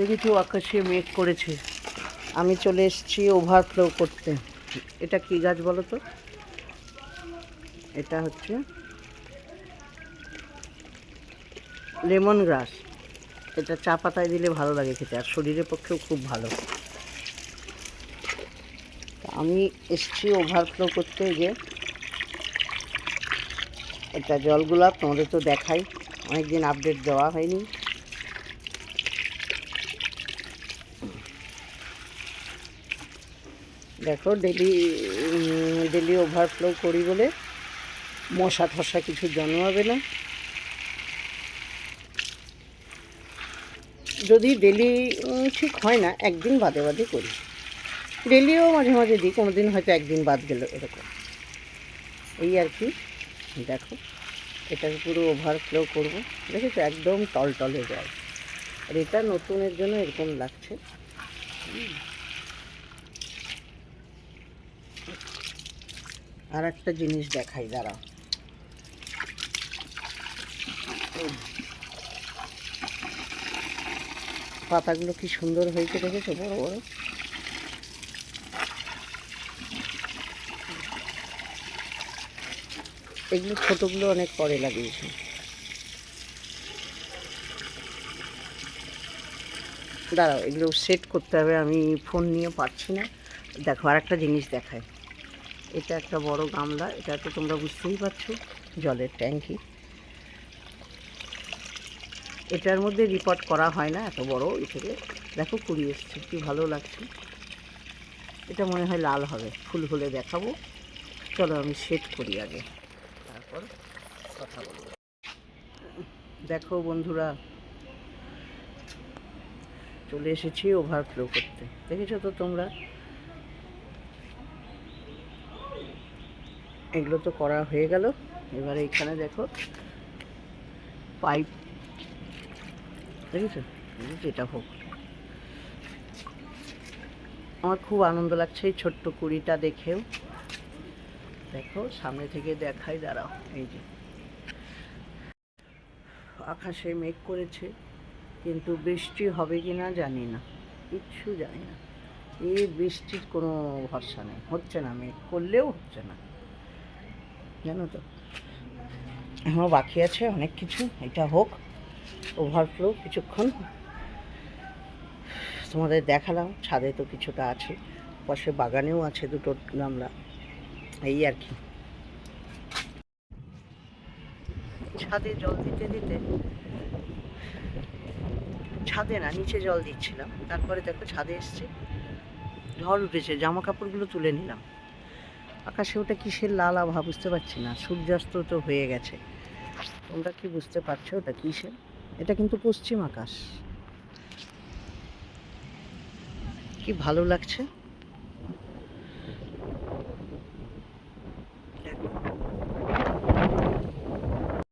দেখেছো আকাশে মেঘ করেছে, আমি চলে এসেছি ওভারফ্লো করতে। এটা কি গাছ বলো তো? এটা হচ্ছে লেমন গ্রাস। এটা চা পাতায় দিলে ভালো লাগে খেতে, আর শরীরের পক্ষেও খুব ভালো। আমি এসেছি ওভারফ্লো করতে। যে এটা জল গোলাপ, তোমাদের তো দেখাই, অনেকদিন আপডেট দেওয়া হয়নি। দেখো ডেলি ওভারফ্লো করি বলে মশা ঠসা কিছু জন্মাবে না। যদি ডেলি ঠিক হয় না, একদিন বাদে বাদে করি। ডেলিও মাঝে মাঝে দিই, কোনো দিন হয়তো একদিন বাদ গেল, এরকম এই আর কি। দেখো এটাকে পুরো ওভারফ্লো করবো, দেখেছো একদম টলটলে জল। আর এটা নতুনের জন্য এরকম লাগছে। আর একটা জিনিস দেখাই, দাঁড়াও। পাতাগুলো কি সুন্দর হয়েছে, দেখেছো, বড় বড়। এগুলো ছোটোগুলো অনেক পরে লাগিয়েছে। দাঁড়াও, এগুলো সেট করতে হবে, আমি ফোন নিয়ে পারছি না। দেখো আর একটা জিনিস দেখায়। এটা একটা বড় গামলা, এটা তো তোমরা বুঝতেই পারছো, জলের ট্যাঙ্কি। এটার মধ্যে রিপোর্ট করা হয় না, এত বড় এ থেকে দেখো কুড়ি এসছে, কি ভালো লাগছে। এটা মনে হয় লাল হবে, ফুল হলে দেখাবো। চলো আমি সেট করি আগে, তারপর কথা বলবো। দেখো বন্ধুরা, চলে এসেছি ওভারফ্লো করতে, দেখেছো তো তোমরা। এগুলো তো করা হয়ে গেল। এবারে এখানে দেখো পাইপ, দেখেছো, যেটা হোক। আমার খুব আনন্দ লাগছে এই ছোট্ট কুড়িটা দেখেও। দেখো সামনে থেকে দেখাই, দাঁড়াও। এই যে আকাশে মেঘ করেছে, কিন্তু বৃষ্টি হবে কি না জানি না, কিচ্ছু জানি না। এই বৃষ্টির কোনো ভরসা নেই, হচ্ছে না, মেঘ করলেও হচ্ছে না, জানো তো। এখনও বাকি আছে অনেক কিছু, এটা হোক ওভারফ্লো কিছুক্ষণ। তোমাদের দেখালাম, ছাদে তো কিছুটা আছে, পাশে বাগানেও আছে দুটো গামলা, এই আর কি। ছাদে জল দিতে দিতে, ছাদে না নিচে জল দিচ্ছিলাম, তারপরে দেখো ছাদে এসছে, ঝড় উঠেছে, জামা কাপড়গুলো তুলে নিলাম। আকাশে ওটা কিসের লাল আভা বুঝতে পারছি না, সূর্যাস্ত তো হয়ে গেছে। তোমরা কি বুঝতে পারছো ওটা কিসের? এটা কিন্তু পশ্চিম আকাশ। কি ভালো লাগছে।